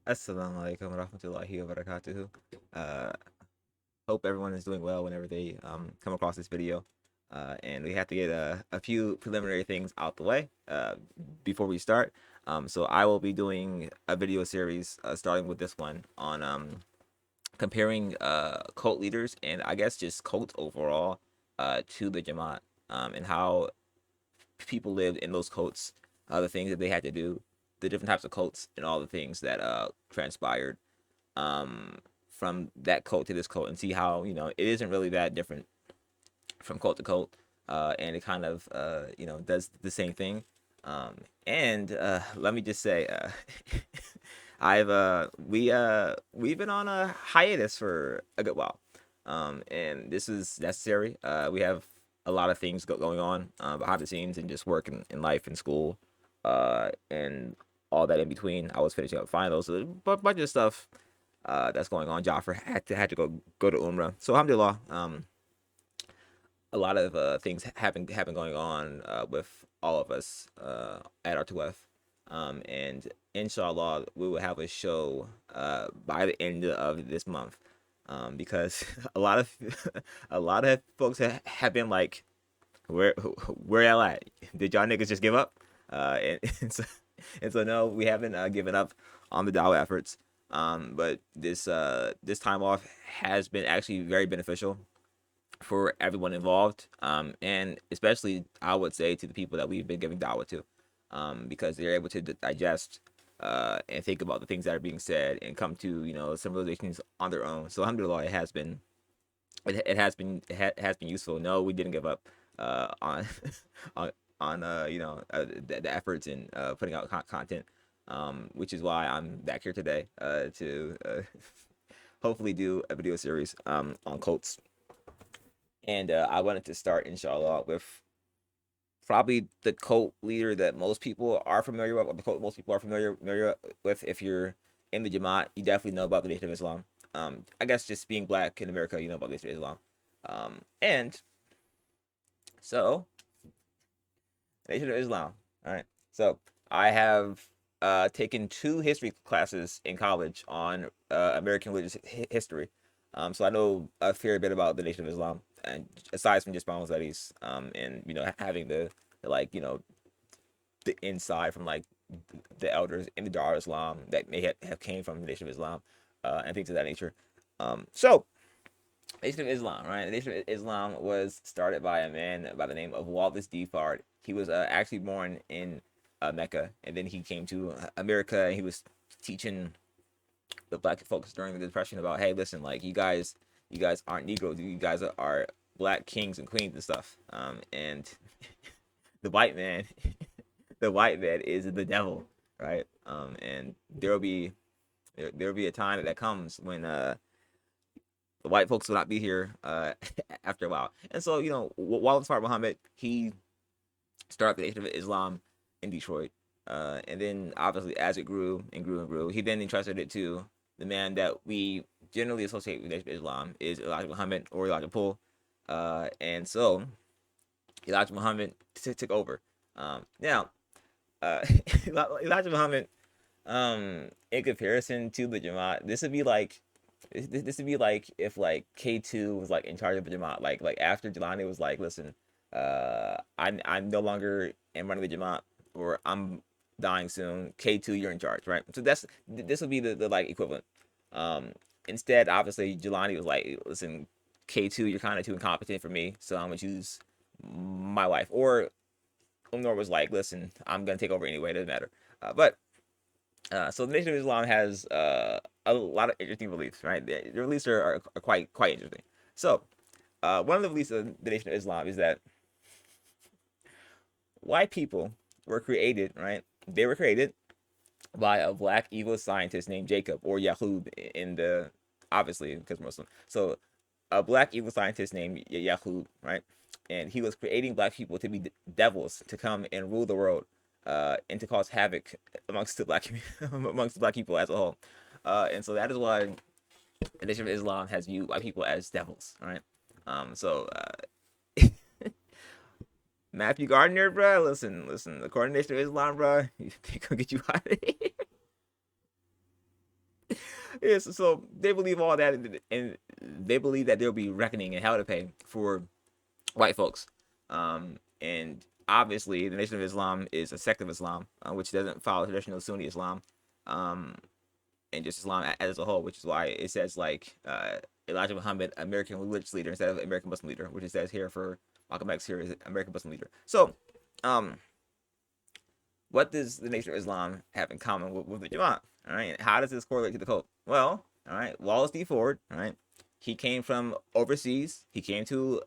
Assalamu alaikum wa rahmatullahi wa barakatuhu. Uh, Hope everyone is doing well whenever they come across this video. And we have to get a few preliminary things out the way before we start. So I will be doing a video series starting with this one on comparing cult leaders and I guess just cults overall to the Jamaat and how people lived in those cults, the things that they had to do, the different types of cults, and all the things that transpired um, from that cult to this cult, and see how it isn't really that different from cult to cult, and it kind of does the same thing. And let me just say, I've we've been on a hiatus for a good while, and this is necessary. We have a lot of things going on behind the scenes and just work and life and school, and all that in between. I was finishing up finals, so a bunch of stuff that's going on. Jaffer had to go to Umrah, so alhamdulillah. A lot of things happen going on with all of us at R2F. And inshallah, we will have a show by the end of this month. Because a lot of a lot of folks have been like, where y'all at? Did y'all niggas just give up? And so no, we haven't given up on the Dawah efforts. But this time off has been actually very beneficial for everyone involved, and especially I would say to the people that we've been giving dawah to, because they're able to digest and think about the things that are being said and come to some realizations on their own. So alhamdulillah, it has been useful. No, we didn't give up on on the efforts in putting out content, which is why I'm back here today to hopefully do a video series on cults. And I wanted to start, inshallah, with probably the cult leader that most people are familiar with, or the cult most people are familiar with. If you're in the Jamaat, you definitely know about the Nation of Islam. I guess just being black in America, you know about the Nation of Islam. And so, Nation of Islam. All right. So I have taken 2 history classes in college on American religious history. So I know a fair bit about the Nation of Islam, and aside from just Bible studies, and having the like the inside from like the elders in the Dar of Islam that may have came from the Nation of Islam, and things of that nature. So Nation of Islam, right? The Nation of Islam was started by a man by the name of Wallace D. Fard. He was actually born in Mecca, and then he came to America, and he was teaching the black folks during the depression about, hey, listen, like you guys aren't Negroes, you guys are black kings and queens and stuff. And the white man, the white man is the devil, right? And there'll be a time that comes when the white folks will not be here after a while. And so Wallace Fard Muhammad, he started the Nation of Islam in Detroit. And then obviously as it grew and grew and grew, he then entrusted it to the man that we generally associate with Islam, is Elijah Muhammad or Elijah Poole. And so Elijah Muhammad took over. Now, Elijah Muhammad, in comparison to the Jamaat, this would be like if like K2 was like in charge of the Jamaat, like after Gilani was like, listen, I'm no longer in running the Jamaat, or I'm dying soon. K2, you're in charge, right? So this would be the like equivalent. Instead, obviously, Jelani was like, listen, K2, you're kind of too incompetent for me, so I'm gonna choose my wife. Or Umar was like, listen, I'm gonna take over anyway, it doesn't matter. But so the Nation of Islam has a lot of interesting beliefs, right? The beliefs are quite interesting. So one of the beliefs of the Nation of Islam is that white people were created, right? They were created by a black evil scientist named Jacob, or Yahud in the, obviously because Muslim. So a black evil scientist named Yahud, right? And he was creating black people to be devils to come and rule the world, and to cause havoc amongst the black amongst the black people as a whole. And so that is why the Nation of Islam has viewed white people as devils, right? So Matthew Gardner, bro, listen, the coordination of Islam, bro, they gonna get you out of here. Yes, so they believe all that, and they believe that there'll be reckoning and hell to pay for white folks. And obviously, the Nation of Islam is a sect of Islam, which doesn't follow traditional Sunni Islam, um, and just Islam as a whole, which is why it says like Elijah Muhammad, American religious leader, instead of American Muslim leader, which it says here for Malcolm X here is American Muslim leader. So, um, what does the Nation of Islam have in common with the Jamaat? All right, how does this correlate to the cult? Well, all right, Wallace D. Ford, all right, he came from overseas. He came to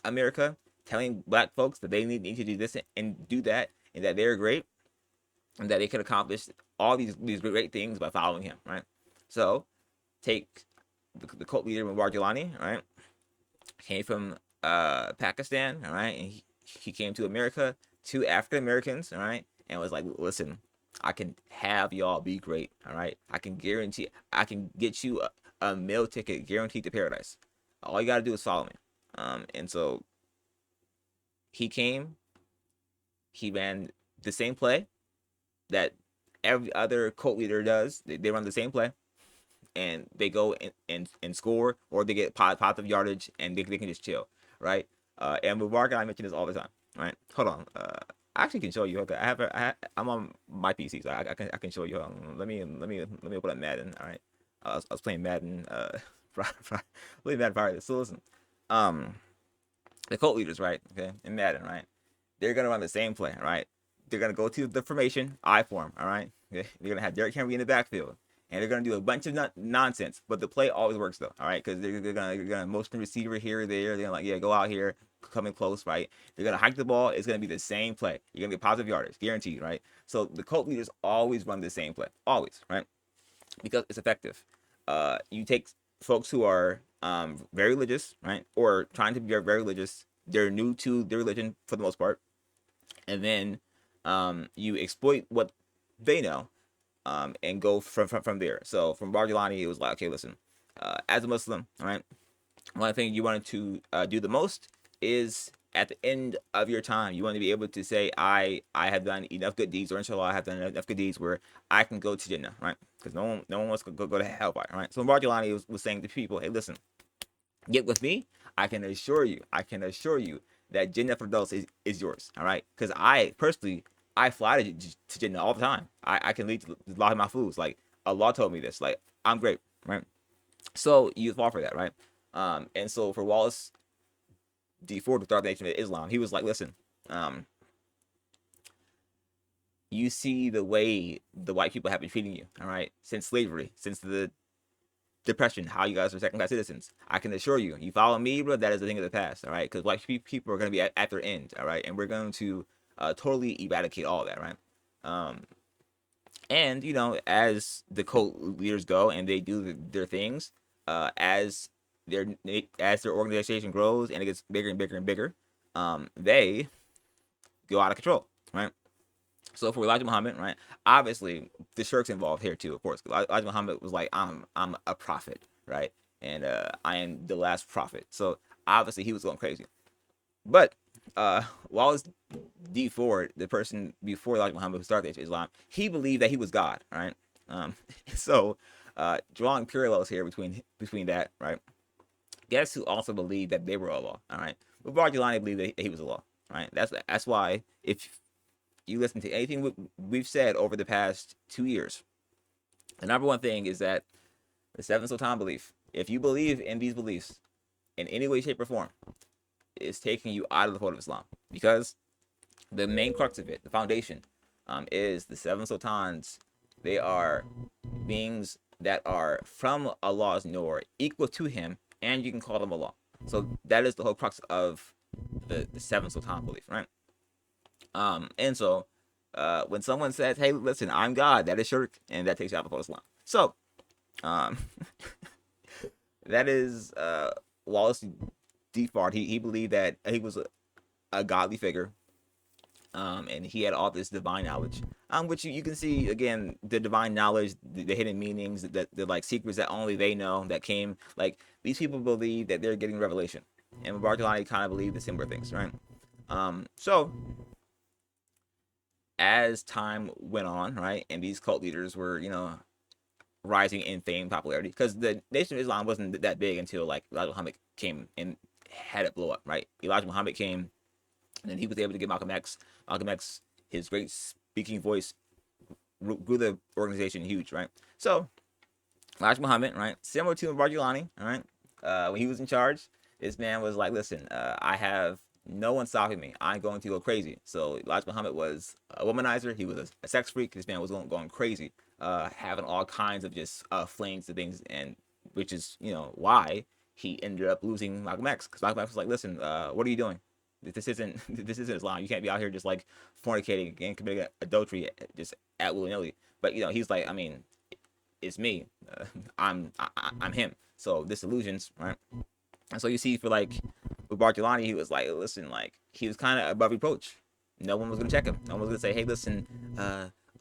America, telling black folks that they need to do this and do that, and that they're great, and that they could accomplish all these great things by following him, right? So, take the cult leader Mubarik Gilani, right? Came from Pakistan, all right, and he came to America, to African Americans, all right, and was like, listen, I can have y'all be great, all right. I can guarantee, I can get you a meal ticket guaranteed to paradise. All you gotta do is follow me. And so he came, he ran the same play that every other cult leader does. They run the same play, and they go and score, or they get positive yardage, and they can just chill, right? And Mubarak, I mention this all the time, right? Hold on. I actually can show you. Okay, I'm on my PC, so I can show you. Let me open up Madden. All right. I was playing Madden. Playing Madden prior to this. So listen, um, the cult leaders, right? Okay, in Madden, right? They're gonna run the same play, right? They're gonna go to the formation I form, all right? Okay? They're gonna have Derrick Henry in the backfield, and they're gonna do a bunch of nonsense, but the play always works though, all right? Because they're gonna motion the receiver here or there. They're gonna like, yeah, go out here, come in close, right? They're gonna hike the ball. It's gonna be the same play. You're gonna get positive yardage, guaranteed, right? So the cult leaders always run the same play, always, right? Because it's effective. You take folks who are very religious, right, or trying to be very religious. They're new to their religion for the most part, and then you exploit what they know, and go from there. So from Bargilani, it was like, okay, listen, as a Muslim, all right, one thing you wanted to do the most is at the end of your time, you want to be able to say, I have done enough good deeds, or inshallah, I have done enough good deeds where I can go to Jannah, right? Because no one wants to go to hellfire, right? So Bargilani was saying to people, hey, listen, get with me. I can assure you that Jannah Firdaus is yours. All right, because I personally I fly to Jannah all the time. I can lead to a lot of my foods. Like Allah told me this. Like I'm great, right? So you fall for that, right? And so for Wallace D. Ford, the third nation of Islam, he was like, listen, um, you see the way the white people have been treating you, all right, since slavery, since the depression, how you guys are second class citizens. I can assure you, you follow me, bro, that is a thing of the past, all right? Because white people are going to be at their end, all right? And we're going to totally eradicate all that, right? Um, and, as the cult leaders go and they do their things, as their organization grows and it gets bigger and bigger and bigger, they go out of control, right? So for Elijah Muhammad, right? Obviously, the shirk's involved here too, of course. Elijah Muhammad was like, I'm a prophet, right? And I am the last prophet. So obviously he was going crazy. But Wallace D. Ford, the person before Elijah Muhammad who started Islam, he believed that he was God, right? Um, so drawing parallels here between that, right? Guess who also believed that they were Allah, all right? But Mubarak Gilani believed that he was Allah, right? That's why if you listen to anything we've said over the past 2 years, the number one thing is that the seven sultan belief, if you believe in these beliefs in any way, shape, or form, is taking you out of the fold of Islam. Because the main crux of it, the foundation, is the seven sultans. They are beings that are from Allah's Nur, equal to Him, and you can call them Allah. So that is the whole crux of the seven sultan belief, right? And so when someone says, "Hey, listen, I'm God," that is shirk, and that takes you out of the Islam. So um, that is Wallace D. Fard. He believed that he was a godly figure, and he had all this divine knowledge, which you can see again the divine knowledge, the hidden meanings, the like secrets that only they know that came. Like these people believe that they're getting revelation, and Mubarak kind of believed the similar things, right? So as time went on, right, and these cult leaders were, rising in fame, popularity, because the Nation of Islam wasn't that big until like Elijah Muhammad came and had it blow up, right? Elijah Muhammad came, and then he was able to get Malcolm X. Malcolm X, his great speaking voice, grew the organization huge, right? So Elijah Muhammad, right, similar to Mubarik Gilani, all right, when he was in charge, this man was like, listen, I have no one stopping me. I'm going to go crazy. So Elijah Muhammad was a womanizer. He was a sex freak. This man was going crazy, having all kinds of just flings and things, and which is why he ended up losing Malcolm X, because Malcolm X was like, listen, what are you doing? This isn't Islam. You can't be out here just like fornicating and committing adultery just at willy nilly. But he's like, I mean, it's me. I'm him. So this illusions, right? And so you see for like with Bartolani, he was like, listen, like he was kind of above reproach. No one was gonna check him. No one was gonna say, hey, listen,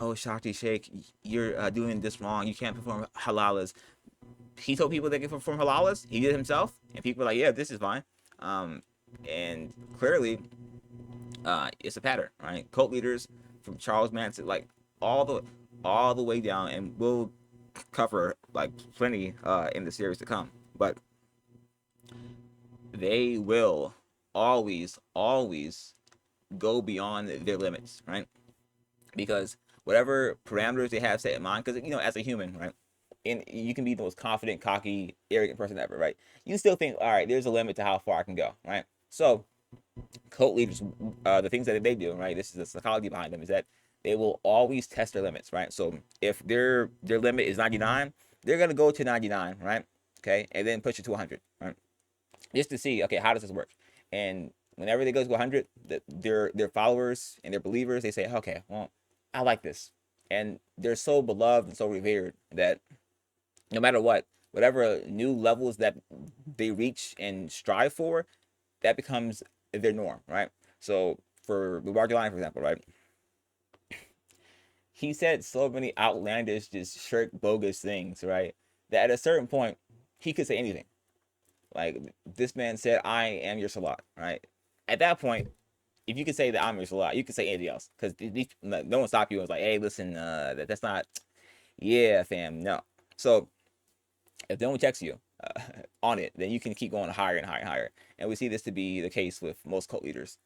oh Shakti Sheikh, you're doing this wrong. You can't perform halalas. He told people they can perform halalas. He did it himself, and people were like, yeah, this is fine. And clearly, it's a pattern, right? Cult leaders from Charles Manson, like all the way down, and we'll cover like plenty in the series to come. But they will always go beyond their limits, right? Because whatever parameters they have set in mind, because as a human, right, and you can be the most confident, cocky, arrogant person ever, right? You still think, all right, there's a limit to how far I can go, right? So cult leaders, the things that they do, right? This is the psychology behind them, is that they will always test their limits, right? So if their limit is 99, they're gonna go to 99, right? Okay, and then push it to 100, right? Just to see, okay, how does this work? And whenever they go to 100, their followers and their believers, they say, okay, well, I like this, and they're so beloved and so revered that no matter what, whatever new levels that they reach and strive for, that becomes their norm, right? So for Mubarak Gilani, for example, right? He said so many outlandish, just shirk bogus things, right? That at a certain point, he could say anything. Like this man said, "I am your salat," right? At that point, if you could say that I'm your salat, you could say anything else, because no one stopped you and was like, "Hey, listen, that's not." Yeah, fam, no. So if no one checks you on it, then you can keep going higher and higher and higher. And we see this to be the case with most cult leaders.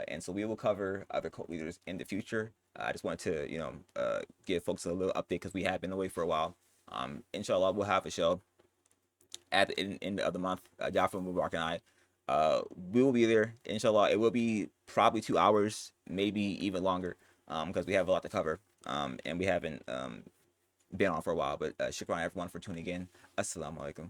And so we will cover other cult leaders in the future. I just wanted to, give folks a little update because we have been away for a while. Inshallah, we'll have a show at the end of the month. Jaffa Mubarak and I, we will be there. Inshallah, it will be probably 2 hours, maybe even longer, because we have a lot to cover. And we haven't been on for a while. But shukran everyone for tuning in. Assalamu alaikum.